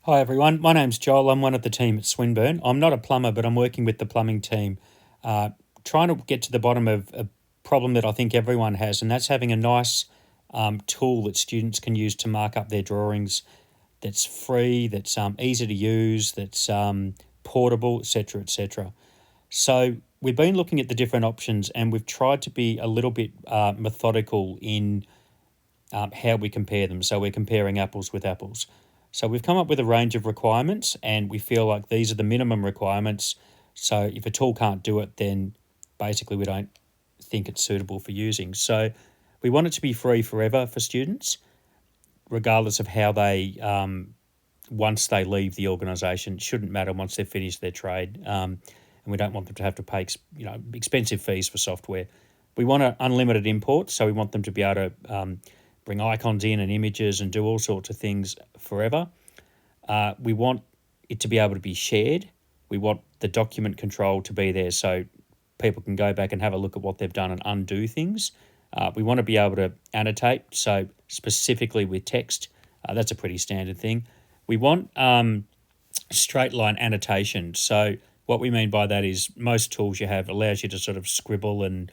Hi everyone, my name's Joel. I'm one of the team at Swinburne. I'm not a plumber, but I'm working with the plumbing team, trying to get to the bottom of a problem that I think everyone has, and that's having a nice tool that students can use to mark up their drawings. That's free, that's easy to use, that's portable, etc., etc. So we've been looking at the different options, and we've tried to be a little bit methodical in how we compare them. So we're comparing apples with apples. So we've come up with a range of requirements, and we feel like these are the minimum requirements. So if a tool can't do it, then basically we don't think it's suitable for using. So we want it to be free forever for students, regardless of how they once they leave the organisation. It shouldn't matter once they've finished their trade, and we don't want them to have to pay expensive fees for software. We want an unlimited import, so we want them to be able to bring icons in and images and do all sorts of things forever. We want it to be able to be shared. We want the document control to be there so people can go back and have a look at what they've done and undo things. We want to be able to annotate, so specifically with text. That's a pretty standard thing. We want straight line annotation. So what we mean by that is most tools you have allows you to sort of scribble and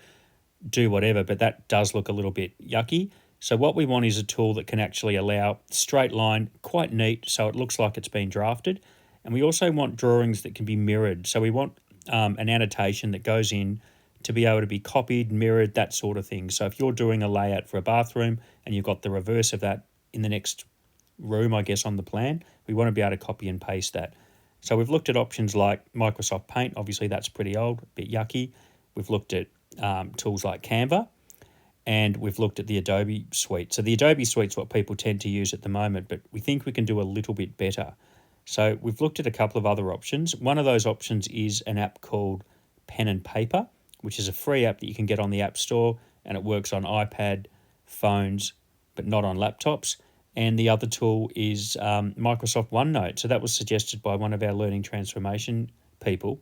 do whatever, but that does look a little bit yucky. So what we want is a tool that can actually allow straight line, quite neat, so it looks like it's been drafted. And we also want drawings that can be mirrored. So we want an annotation that goes in to be able to be copied, mirrored, that sort of thing. So if you're doing a layout for a bathroom and you've got the reverse of that in the next room, I guess, on the plan, we want to be able to copy and paste that. So we've looked at options like Microsoft Paint. Obviously, that's pretty old, a bit yucky. We've looked at tools like Canva, and we've looked at the Adobe Suite. So the Adobe Suite's what people tend to use at the moment, but we think we can do a little bit better. So we've looked at a couple of other options. One of those options is an app called Pen and Paper, which is a free app that you can get on the App Store, and it works on iPad, phones, but not on laptops. And the other tool is Microsoft OneNote. So that was suggested by one of our learning transformation people,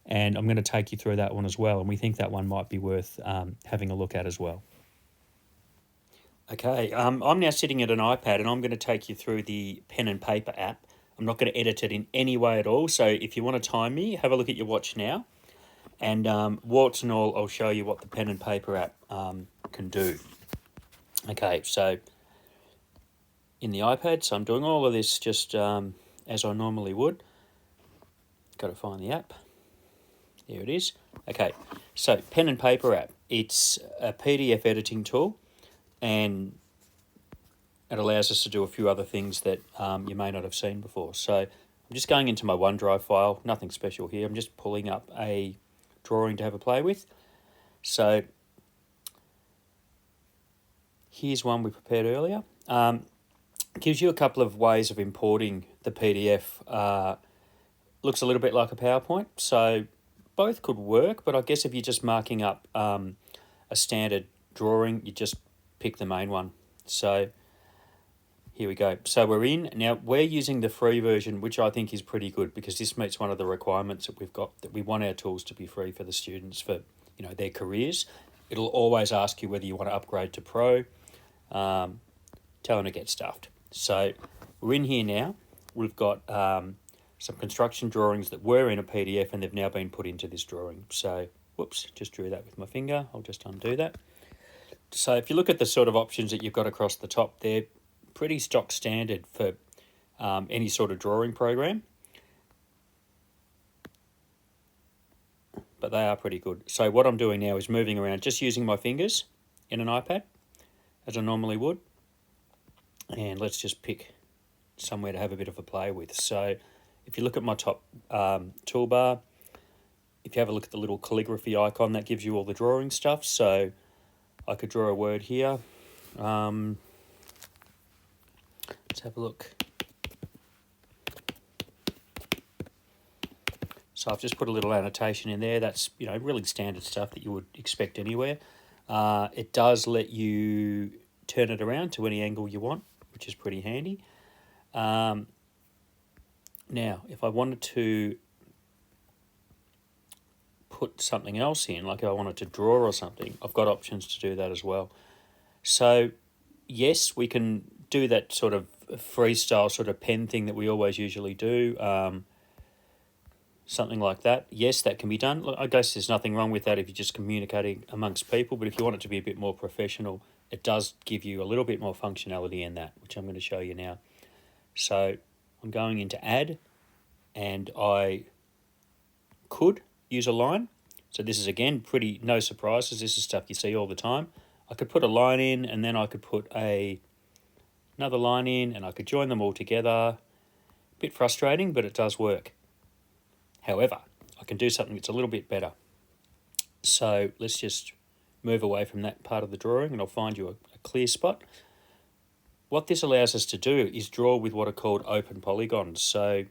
and I'm going to take you through that one as well. And we think that one might be worth having a look at as well. Okay, I'm now sitting at an iPad, and I'm going to take you through the Pen and Paper app. I'm not going to edit it in any way at all. So if you want to time me, have a look at your watch now. And warts and all, I'll show you what the Pen and Paper app can do. Okay, so in the iPad, so I'm doing all of this just as I normally would. Got to find the app. There it is. Okay, so Pen and Paper app. It's a PDF editing tool, and it allows us to do a few other things that you may not have seen before. So I'm just going into my OneDrive file, nothing special here. I'm just pulling up a drawing to have a play with. So here's one we prepared earlier. It gives you a couple of ways of importing the PDF. Looks a little bit like a PowerPoint, so both could work, but I guess if you're just marking up a standard drawing, you just pick the main one. So here we go. So we're in. Now we're using the free version, which I think is pretty good because this meets one of the requirements that we've got, that we want our tools to be free for the students for their careers. It'll always ask you whether you want to upgrade to Pro. Tell them to get stuffed. So we're in here now. We've got some construction drawings that were in a PDF and they've now been put into this drawing. So, whoops, just drew that with my finger. I'll just undo that. So if you look at the sort of options that you've got across the top, they're pretty stock standard for any sort of drawing program. But they are pretty good. So what I'm doing now is moving around, just using my fingers in an iPad, as I normally would. And let's just pick somewhere to have a bit of a play with. So if you look at my top toolbar, if you have a look at the little calligraphy icon, that gives you all the drawing stuff. So I could draw a word here. Let's have a look. So I've just put a little annotation in there. That's really standard stuff that you would expect anywhere. It does let you turn it around to any angle you want, which is pretty handy. Now, if I wanted to put something else in, like I wanted to draw or something, I've got options to do that as well. So, yes, we can do that sort of freestyle sort of pen thing that we always usually do. Something like that. Yes, that can be done. Look, I guess there's nothing wrong with that if you're just communicating amongst people, but if you want it to be a bit more professional, it does give you a little bit more functionality in that, which I'm going to show you now. So I'm going into add, and I could use a line. So this is, again, pretty no surprises. This is stuff you see all the time. I could put a line in, and then I could put another line in, and I could join them all together. Bit frustrating, but it does work. However, I can do something that's a little bit better. So let's just move away from that part of the drawing, and I'll find you a clear spot. What this allows us to do is draw with what are called open polygons. So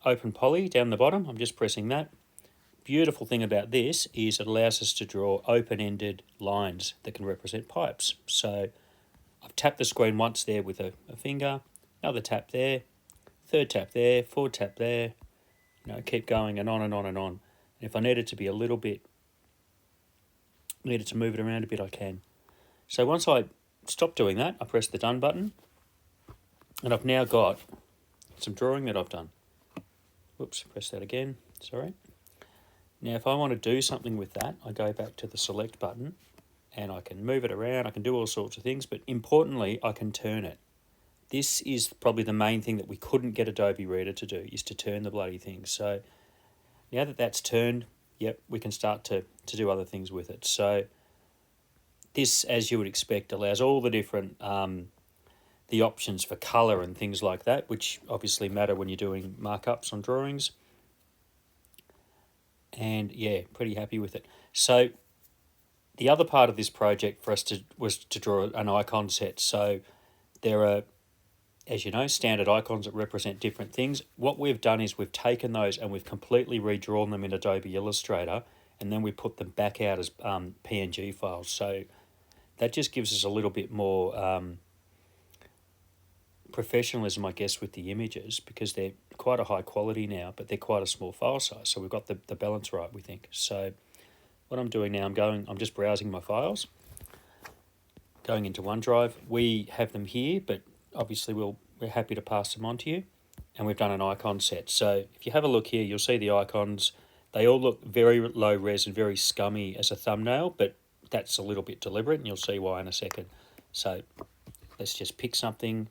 open poly down the bottom, I'm just pressing that. Beautiful thing about this is it allows us to draw open-ended lines that can represent pipes. So I've tapped the screen once there with a finger, another tap there, third tap there, fourth tap there, keep going and on and on and on. And if I needed to be a little bit, needed to move it around a bit, I can. So once I stop doing that, I press the done button, and I've now got some drawing that I've done. Whoops, press that again, sorry. Now if I want to do something with that, I go back to the select button, and I can move it around, I can do all sorts of things, but importantly, I can turn it. This is probably the main thing that we couldn't get Adobe Reader to do, is to turn the bloody thing. So now that that's turned, yep, we can start to do other things with it. So this, as you would expect, allows all the different the options for colour and things like that, which obviously matter when you're doing markups on drawings. And yeah, pretty happy with it. So the other part of this project for us was to draw an icon set. So there are, as you know, standard icons that represent different things. What we've done is we've taken those and we've completely redrawn them in Adobe Illustrator, and then we put them back out as PNG files. So that just gives us a little bit more professionalism, I guess, with the images, because they're quite a high quality now, but they're quite a small file size. So we've got the balance right, we think. So what I'm doing now, I'm just browsing my files, going into OneDrive. We have them here, but obviously we're happy to pass them on to you, and we've done an icon set. So if you have a look here, you'll see the icons. They all look very low res and very scummy as a thumbnail, but that's a little bit deliberate, and you'll see why in a second. So let's just pick something.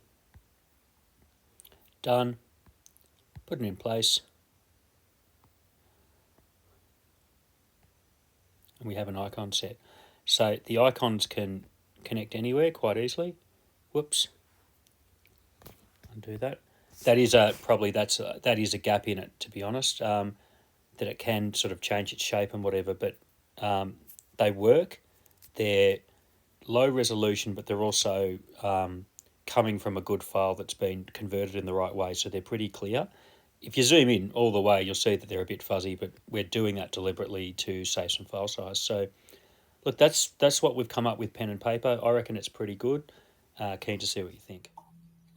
Done. Put it in place. And we have an icon set. So the icons can connect anywhere quite easily. Whoops. Undo that. That is a gap in it, to be honest. That it can sort of change its shape and whatever, but they work. They're low resolution, but they're also coming from a good file that's been converted in the right way, so they're pretty clear. If you zoom in all the way, you'll see that they're a bit fuzzy, but we're doing that deliberately to save some file size. So look, that's what we've come up with, pen and paper. I reckon it's pretty good. Keen to see what you think.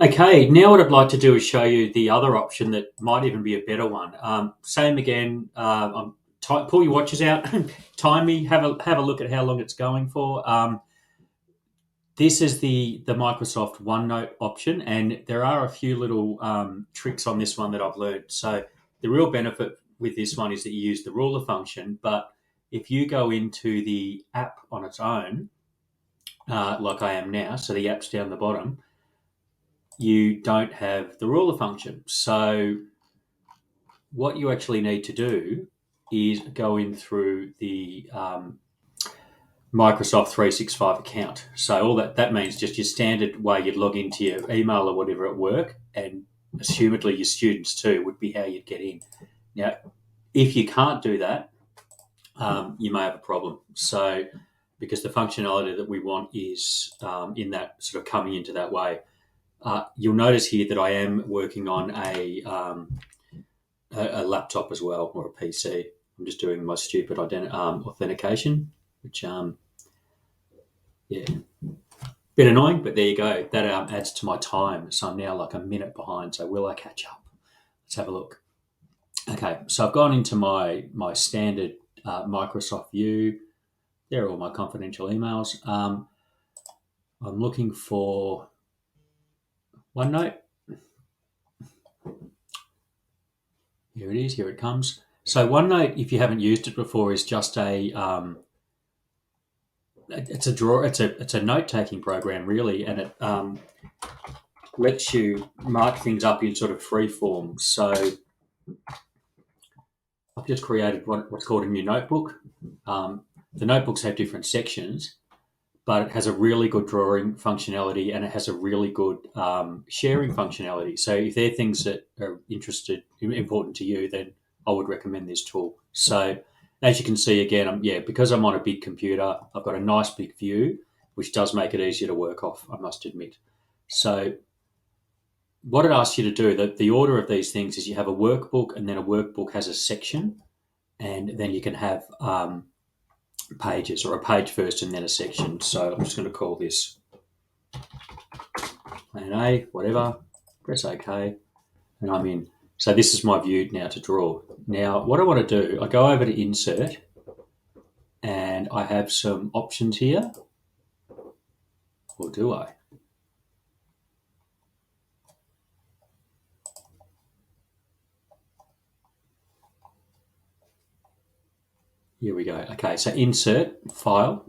Okay, now what I'd like to do is show you the other option that might even be a better one. Same again, pull your watches out, time me, have a look at how long it's going for. This is the Microsoft OneNote option, and there are a few little tricks on this one that I've learned. So the real benefit with this one is that you use the ruler function, but if you go into the app on its own, like I am now, so the app's down the bottom, you don't have the ruler function. So what you actually need to do is go in through the Microsoft 365 account. So all that means just your standard way you'd log into your email or whatever at work, and assumedly your students too, would be how you'd get in. Now, if you can't do that, you may have a problem. So because the functionality that we want is in that sort of coming into that way. You'll notice here that I am working on a laptop as well, or a PC. I'm just doing my stupid authentication, which bit annoying, but there you go. That adds to my time, so I'm now like a minute behind. So will I catch up? Let's have a look. Okay, so I've gone into my standard Microsoft view. There are all my confidential emails. I'm looking for OneNote. Here it is. Here it comes. So OneNote, if you haven't used it before, is just it's a draw. It's a note taking program really, and it lets you mark things up in sort of free form. So I've just created what's called a new notebook. The notebooks have different sections, but it has a really good drawing functionality and it has a really good sharing functionality. So if there are things that are important to you, then I would recommend this tool. So as you can see again, because I'm on a big computer, I've got a nice big view, which does make it easier to work off, I must admit. So what it asks you to do, the order of these things is you have a workbook, and then a workbook has a section, and then you can have pages, or a page first and then a section. So I'm just going to call this Plan A, whatever, press OK, and I'm in. So this is my view now to draw. Now what I want to do, I go over to Insert, and I have some options here, or do I? Here we go. Okay, so Insert, File.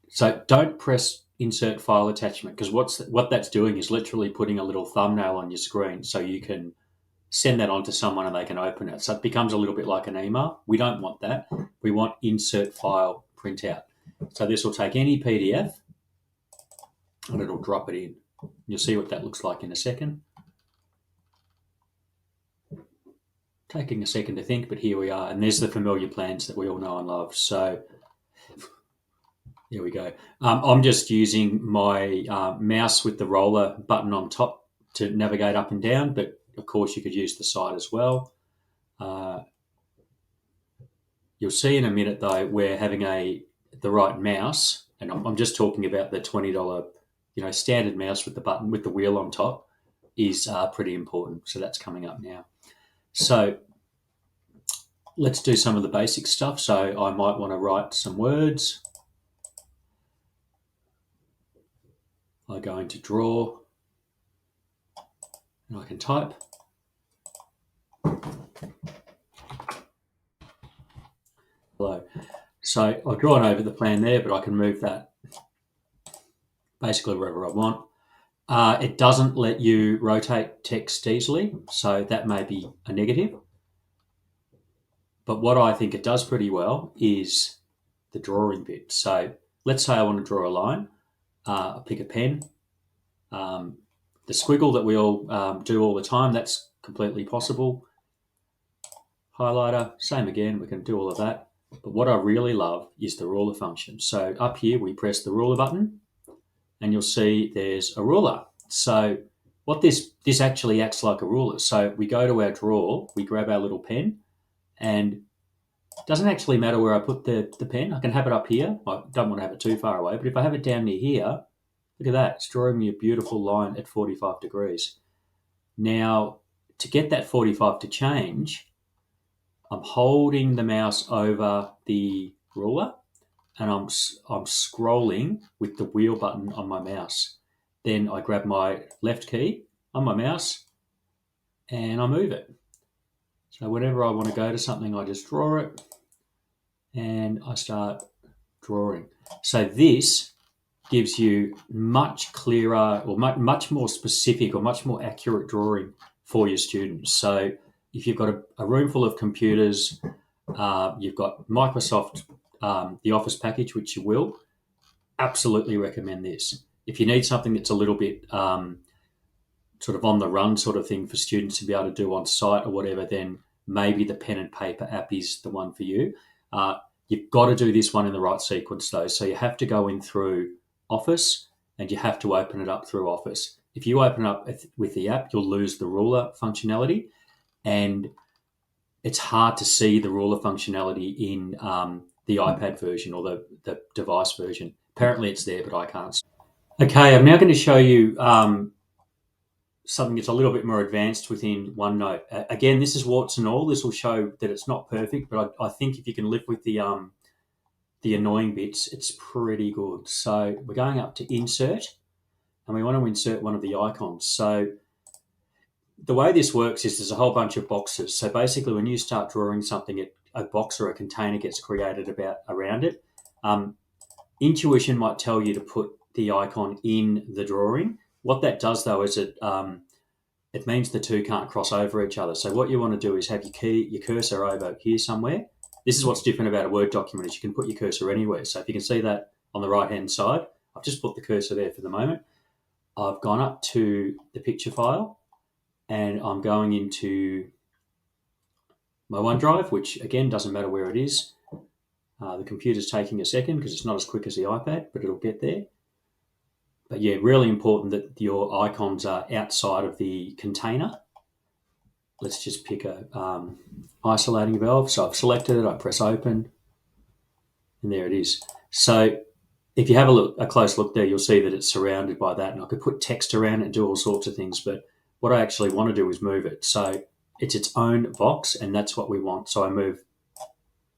So don't press Insert File Attachment, because what that's doing is literally putting a little thumbnail on your screen so you can send that on to someone and they can open it. So it becomes a little bit like an email. We don't want that. We want Insert File Printout. So this will take any PDF and it'll drop it in. You'll see what that looks like in a second. Taking a second to think, but here we are. And there's the familiar plans that we all know and love. So here we go. I'm just using my mouse with the roller button on top to navigate up and down, but of course you could use the side as well. You'll see in a minute though, we're having the right mouse, and I'm just talking about the $20, standard mouse with the button with the wheel on top is pretty important. So that's coming up now. So let's do some of the basic stuff. So I might want to write some words. I go into Draw, and I can type. Hello. So I've drawn over the plan there, but I can move that basically wherever I want. It doesn't let you rotate text easily, so that may be a negative. But what I think it does pretty well is the drawing bit. So let's say I want to draw a line. I pick a pen. The squiggle that we all do all the time, that's completely possible. Highlighter, same again, we can do all of that. But what I really love is the ruler function. So up here, we press the ruler button, and you'll see there's a ruler. So what this actually acts like a ruler. So we go to our drawer, we grab our little pen, and it doesn't actually matter where I put the pen. I can have it up here. I don't want to have it too far away, but if I have it down near here, look at that. It's drawing me a beautiful line at 45 degrees. Now, to get that 45 to change, I'm holding the mouse over the ruler, and I'm scrolling with the wheel button on my mouse. Then I grab my left key on my mouse and I move it. So whenever I want to go to something, I just draw it and I start drawing. So this gives you much clearer, or much more specific, or much more accurate drawing for your students. So if you've got a room full of computers, you've got Microsoft, the Office package, which you will, absolutely recommend this. If you need something that's a little bit sort of on the run sort of thing for students to be able to do on site or whatever, then maybe the pen and paper app is the one for you. You've got to do this one in the right sequence though. So you have to go in through Office and you have to open it up through Office. If you open it up with the app, you'll lose the ruler functionality, and it's hard to see the ruler functionality in the iPad version or the device version. Apparently it's there, but I can't. Okay, I'm now going to show you something that's a little bit more advanced within OneNote. Again, this is warts and all. This will show that it's not perfect, but I think if you can live with the annoying bits, it's pretty good. So we're going up to Insert, and we want to insert one of the icons. So the way this works is there's a whole bunch of boxes. So basically, when you start drawing something, a box or a container gets created around it. Intuition might tell you to put the icon in the drawing. What that does, though, is it means the two can't cross over each other. So what you want to do is have your cursor over here somewhere. This is what's different about a Word document, is you can put your cursor anywhere. So if you can see that on the right-hand side, I've just put the cursor there for the moment. I've gone up to the picture file, and I'm going into my OneDrive, which, again, doesn't matter where it is. The computer's taking a second because it's not as quick as the iPad, but it'll get there. But yeah, really important that your icons are outside of the container. Let's just pick a isolating valve. So I've selected it, I press open, and there it is. So if you have a close look there, you'll see that it's surrounded by that, and I could put text around it and do all sorts of things, but what I actually want to do is move it. So it's its own box, and that's what we want. So I move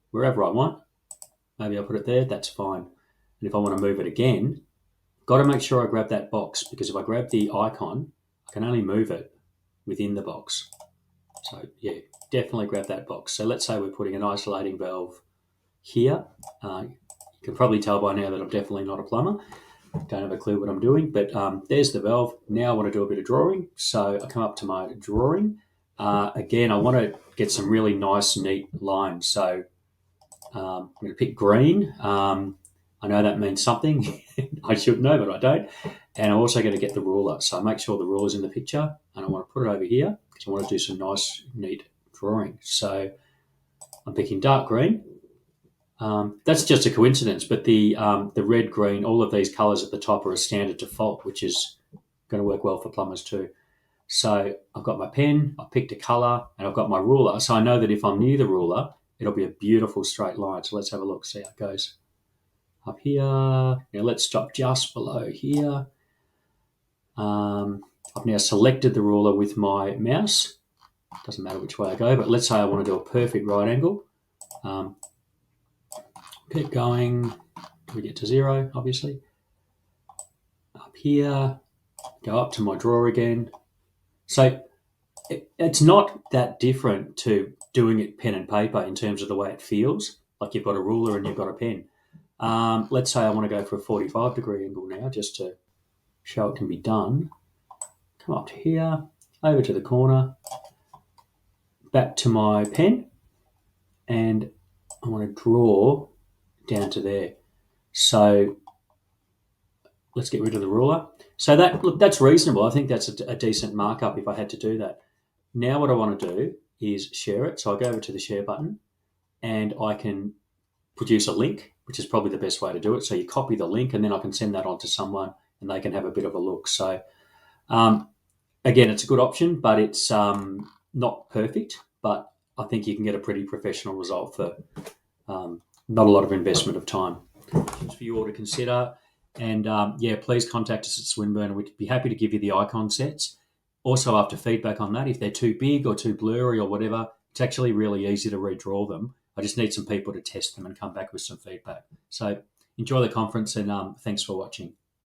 wherever I want. Maybe I'll put it there, that's fine. And if I want to move it again, I've got to make sure I grab that box, because if I grab the icon, I can only move it within the box. So yeah, definitely grab that box. So let's say we're putting an isolating valve here. You can probably tell by now that I'm definitely not a plumber. Don't have a clue what I'm doing, but there's the valve. Now I want to do a bit of drawing. So I come up to my drawing. Again, I want to get some really nice, neat lines. So I'm going to pick green. I know that means something. I should know, but I don't. And I'm also going to get the ruler. So I make sure the ruler's in the picture, and I want to put it over here because I want to do some nice, neat drawing. So I'm picking dark green. That's just a coincidence, but the red, green, all of these colours at the top are a standard default, which is going to work well for plumbers too. So I've got my pen, I've picked a colour, and I've got my ruler. So I know that if I'm near the ruler, it'll be a beautiful straight line. So let's have a look, see how it goes. Up here, now let's stop just below here. I've now selected the ruler with my mouse. Doesn't matter which way I go, but let's say I want to do a perfect right angle. Keep going till we get to 0, obviously. Up here, go up to my drawer again. So it's not that different to doing it pen and paper in terms of the way it feels. Like you've got a ruler and you've got a pen. Let's say I want to go for a 45-degree angle now, just to show it can be done. Come up to here, over to the corner, back to my pen, and I want to draw down to there. So let's get rid of the ruler. So that's reasonable. I think that's a decent markup if I had to do that. Now what I want to do is share it. So I go over to the share button, and I can produce a link, which is probably the best way to do it. So you copy the link, and then I can send that on to someone, and they can have a bit of a look. So again, it's a good option, but it's not perfect. But I think you can get a pretty professional result for not a lot of investment of time. It's for you all to consider. And please contact us at Swinburne. We'd be happy to give you the icon sets. Also, after feedback on that, if they're too big or too blurry or whatever, it's actually really easy to redraw them. I just need some people to test them and come back with some feedback. So enjoy the conference, and thanks for watching.